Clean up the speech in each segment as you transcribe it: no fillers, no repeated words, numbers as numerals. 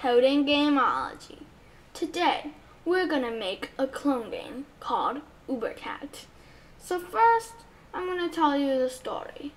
Code&Gamology. Today, we're gonna make a clone game called UberCat. So first, I'm gonna tell you the story.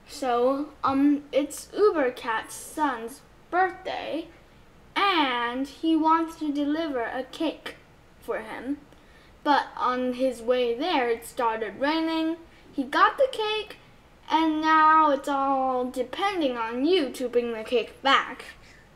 So, it's UberCat's son's birthday, and he wants to deliver a cake for him. But on his way there, it started raining. He got the cake, and now it's all depending on you to bring the cake back.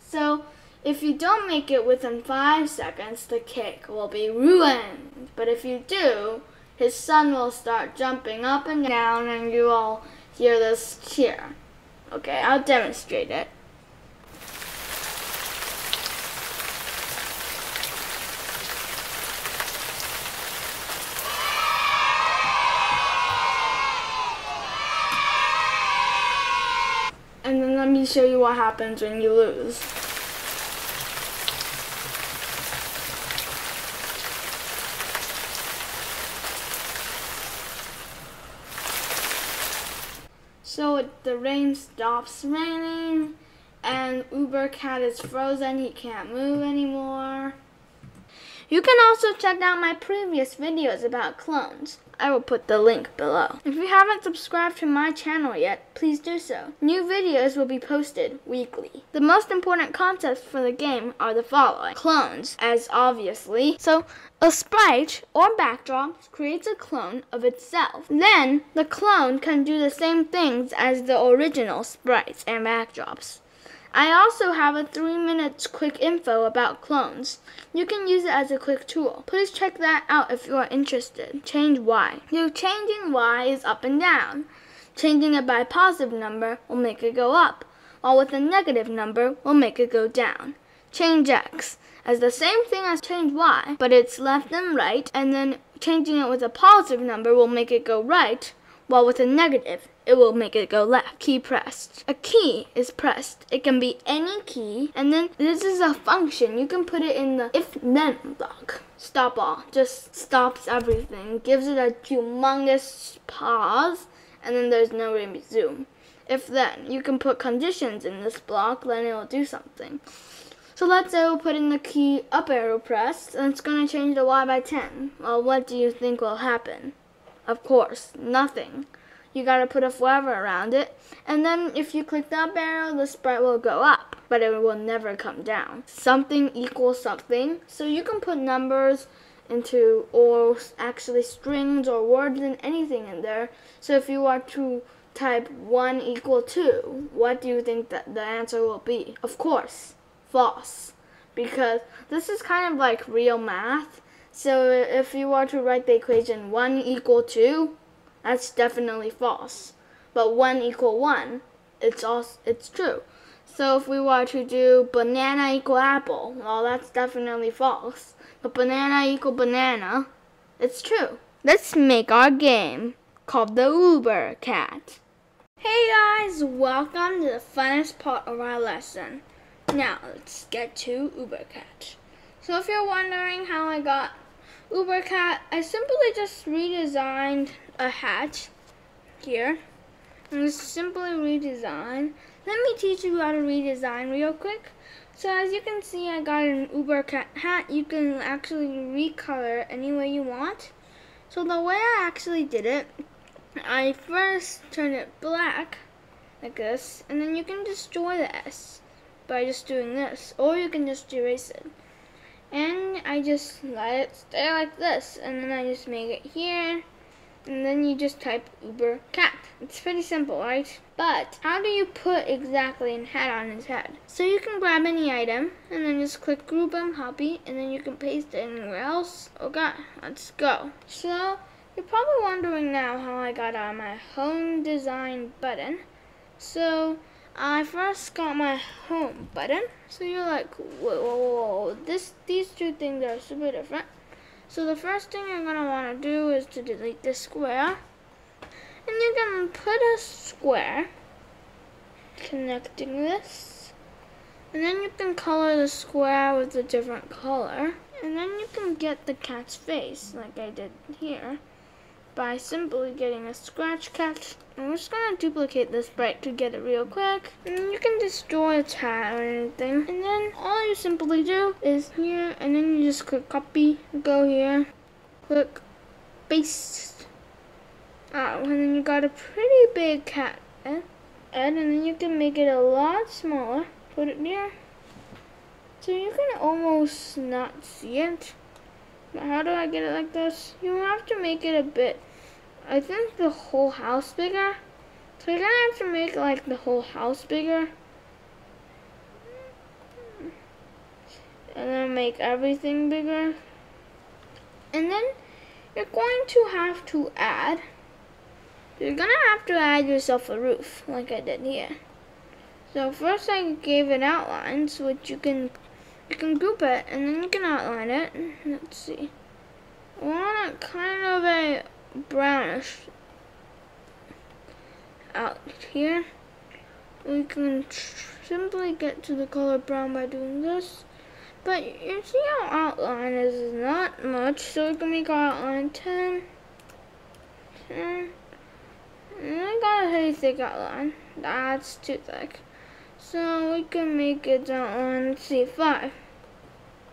So, if you don't make it within 5 seconds, the cake will be ruined. But if you do, his son will start jumping up and down, and you all hear this cheer. Okay, I'll demonstrate it. And then let me show you what happens when you lose. So the rain stops raining, and UberCat is frozen. He can't move anymore. You can also check out my previous videos about clones. I will put the link below. If you haven't subscribed to my channel yet, please do so. New videos will be posted weekly. The most important concepts for the game are the following. Clones, as obviously. So, a sprite or backdrop creates a clone of itself. Then, the clone can do the same things as the original sprites and backdrops. I also have a 3-minute quick info about clones. You can use it as a quick tool. Please check that out if you are interested. Change Y. So changing Y is up and down. Changing it by a positive number will make it go up, while with a negative number will make it go down. Change X as the same thing as change Y, but it's left and right, and then changing it with a positive number will make it go right, while with a negative, it will make it go left. Key pressed. A key is pressed. It can be any key, and then this is a function. You can put it in the if-then block. Stop all. Just stops everything. Gives it a humongous pause, and then there's no resume. If-then. You can put conditions in this block, then it will do something. So let's say we'll put in the key up arrow pressed, and it's going to change the Y by 10. Well, what do you think will happen? Of course, nothing. You gotta put a forever around it, and then if you click the up arrow, the sprite will go up, but it will never come down. Something equals something, so you can put numbers into, or actually strings or words and anything in there. So if you want to type 1 equal 2, what do you think that the answer will be? Of course, false, because this is kind of like real math. So if you were to write the equation 1 equal 2, that's definitely false. But 1 equal 1, it's true. So if we were to do banana equal apple, well, that's definitely false. But banana equal banana, it's true. Let's make our game called the UberCat. Hey guys, welcome to the funnest part of our lesson. Now let's get to UberCat. So if you're wondering how I got UberCat, I simply just redesigned a hat here. And just simply redesign. Let me teach you how to redesign real quick. So as you can see, I got an UberCat hat. You can actually recolor any way you want. So the way I actually did it, I first turned it black like this, and then you can destroy the S by just doing this, or you can just erase it. And I just let it stay like this, and then I just make it here, and then you just type UberCat. It's pretty simple, right? But how do you put exactly a hat on his head? So you can grab any item, and then just click group and copy, and then you can paste it anywhere else. Okay, let's go. So you're probably wondering now how I got on my home design button. So I first got my home button. So you're like, whoa, these two things are super different. So the first thing you're gonna wanna do is to delete this square. And you can put a square connecting this. And then you can color the square with a different color. And then you can get the cat's face, like I did here. by simply getting a scratch cat. I'm just gonna duplicate this sprite to get it real quick. And you can destroy its hat or anything. And then all you simply do is here, and then you just click copy, go here, click paste. And then you got a pretty big cat head, and then you can make it a lot smaller. Put it there. So you can almost not see it. But how do I get it like this? You have to make it a bit, I think, the whole house bigger. So you're gonna have to make like the whole house bigger. And then make everything bigger. And then you're going to have to add, yourself a roof, like I did here. So first I gave it outlines, which you can group it, and then you can outline it. Let's see. I want it kind of a brownish out here. We can simply get to the color brown by doing this. But you see how outline is not much, so we can make our outline 10. And I got a pretty thick outline. That's too thick. So we can make it outline, let's see, 5.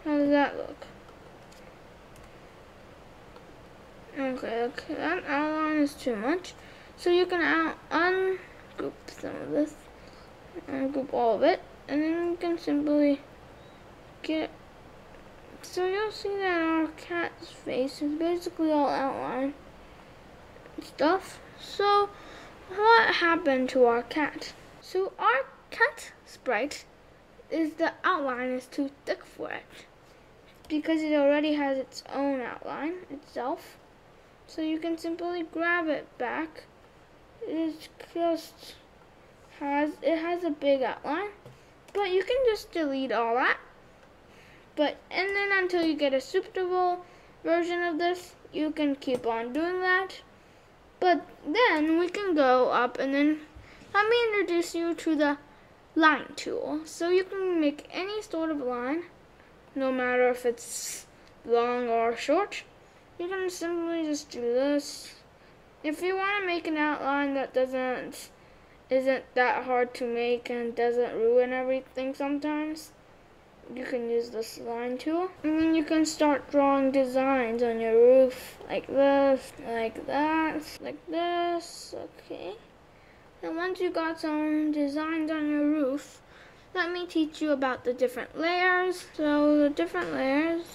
How does that look? Okay, that outline is too much. So you can ungroup some of this, ungroup all of it, and then you can simply get, so you'll see that our cat's face is basically all outline stuff. So what happened to our cat? So our cat sprite is, the outline is too thick for it because it already has its own outline itself. So you can simply grab it back. It just has a big outline, but you can just delete all that. And then until you get a suitable version of this, you can keep on doing that. But then we can go up, and then let me introduce you to the line tool. So you can make any sort of line, no matter if it's long or short. You can simply just do this. If you want to make an outline that isn't that hard to make and doesn't ruin everything sometimes, you can use this line tool. And then you can start drawing designs on your roof, like this, like that, like this, okay. And once you got some designs on your roof, let me teach you about the different layers. So the different layers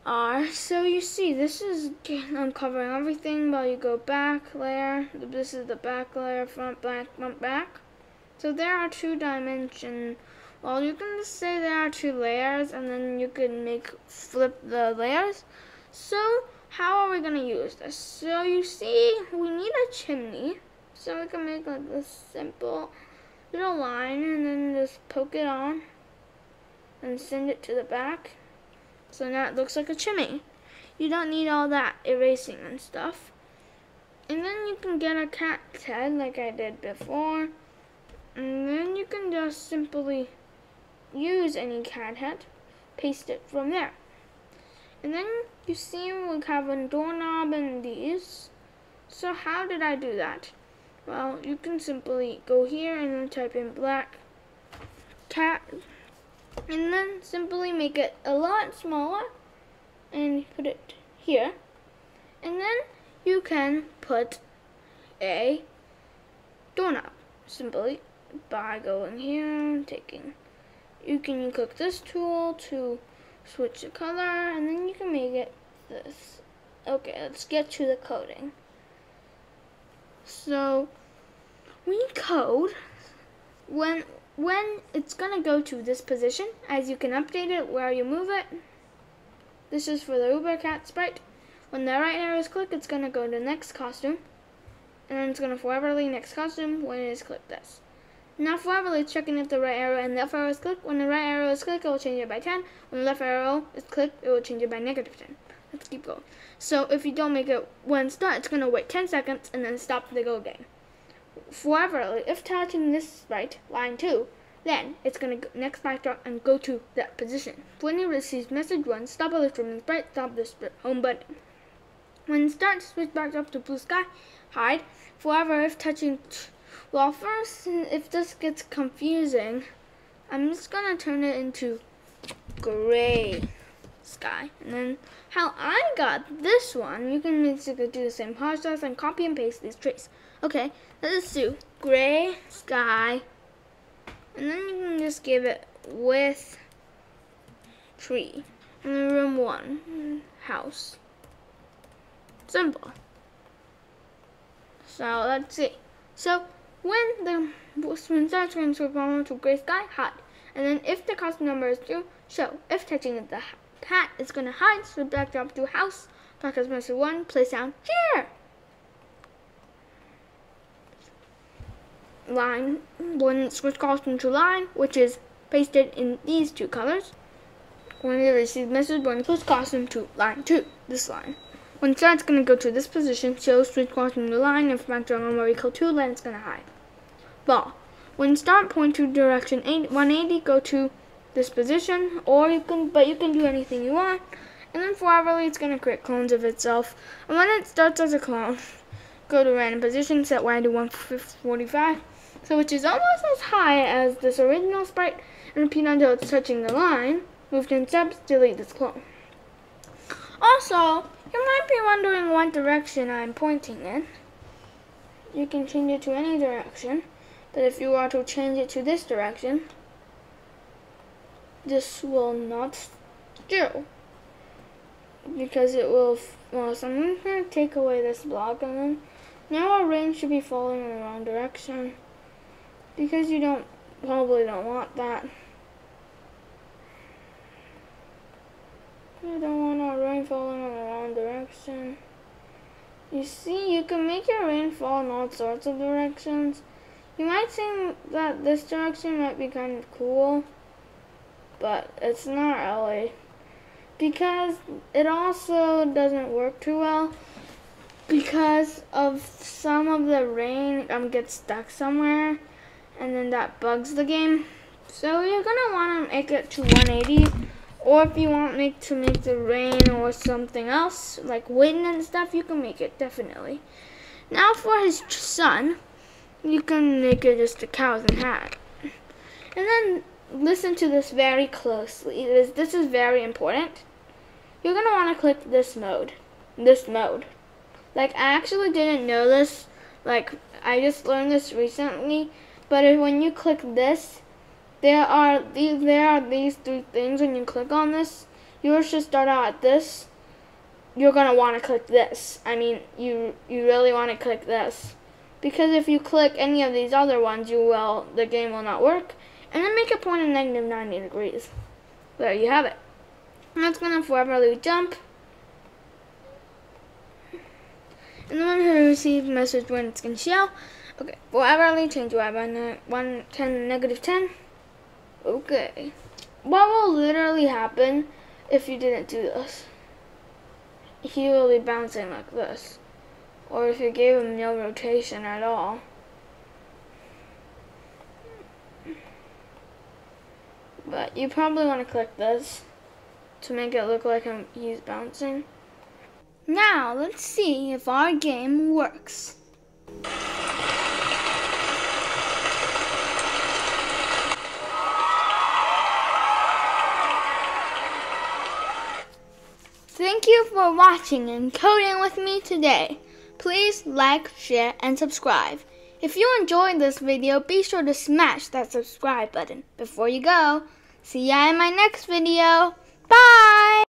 are, so you see, this is uncovering everything, but you go back layer, this is the back layer, front, back, front, back. So there are 2 dimensions. Well, you can just say there are 2 layers, and then you can flip the layers. So how are we going to use this? So you see, we need a chimney. So we can make like this simple little line, and then just poke it on and send it to the back. So now it looks like a chimney. You don't need all that erasing and stuff. And then you can get a cat's head like I did before. And then you can just simply use any cat head, paste it from there. And then you see we have a doorknob and these. So how did I do that? Well, you can simply go here and then type in black cat, and then simply make it a lot smaller and put it here. And then you can put a doorknob simply by going here and you can click this tool to switch the color, and then you can make it this. Okay, let's get to the coding. So we code when it's gonna go to this position, as you can update it where you move it. This is for the Uber cat sprite. When the right arrow is clicked, it's gonna go to next costume, and then it's gonna forever leave next costume when it is clicked this. Now forever it's checking if the right arrow and left arrow is clicked. When the right arrow is clicked, it will change it by 10. When the left arrow is clicked, it will change it by -10. Let's keep going. So if you don't make it when it's done, it's going to wait 10 seconds and then stop the go game. Forever, if touching this sprite, line 2, then it's going to go next backdrop and go to that position. When you receive message 1, stop alert from the sprite, stop the home button. When it starts, switch back up to blue sky, hide. Forever if touching, well first, if this gets confusing, I'm just gonna turn it into gray sky. And then how I got this one, you can basically do the same process and copy and paste these traits. Okay, let's do gray sky, and then you can just give it with tree. And then room 1, house. Simple. So let's see. So when starts going to gray sky, hide. And then if the costume number is 2, show. If touching the hat, it's gonna hide. So back up to house. Darkest message 1, place down here. Line, when switch costume to line, which is pasted in these 2 colors. When you receive message, when you push costume to line 2, this line. When it starts, gonna go to this position, show switch costume to line. If background number equal 2, then it's gonna hide. Ball. When start, point to direction 180, go to this position, or you can do anything you want. And then forever, it's gonna create clones of itself. And when it starts as a clone, go to random position, set Y to 145, so which is almost as high as this original sprite, and repeat until it's touching the line. Move 10 steps, delete this clone. Also, you might be wondering what direction I'm pointing in. You can change it to any direction, but if you are to change it to this direction, this will not do, because it will, well, so I'm going to take away this block, and then now our rain should be falling in the wrong direction, because you probably don't want that. You don't want our rain falling in the wrong direction. You see, you can make your rain fall in all sorts of directions. You might think that this direction might be kind of cool, but it's not really, because it also doesn't work too well, because of some of the rain gets stuck somewhere, and then that bugs the game. So you're gonna want to make it to 180, or if you want to make the rain or something else like wind and stuff, you can make it definitely. Now for his son, you can make it just a cows and hat. And then listen to this very closely. This is very important. You're gonna want to click this mode. Like, I actually didn't know this. Like, I just learned this recently. But when you click this, there are these 3 things. When you click on this, yours should start out at this. You're gonna want to click this. I mean, you really want to click this, because if you click any of these other ones, the game will not work. And then make a point of -90 degrees. There you have it. And that's gonna forever jump. And then when you receive a message when it's gonna show. Okay, forever change Y by 10. Okay. What will literally happen if you didn't do this? He will be bouncing like this. Or if you gave him no rotation at all. But you probably want to click this to make it look like he's bouncing. Now let's see if our game works. Thank you for watching and coding with me today. Please like, share, and subscribe. If you enjoyed this video, be sure to smash that subscribe button. Before you go, see ya in my next video. Bye!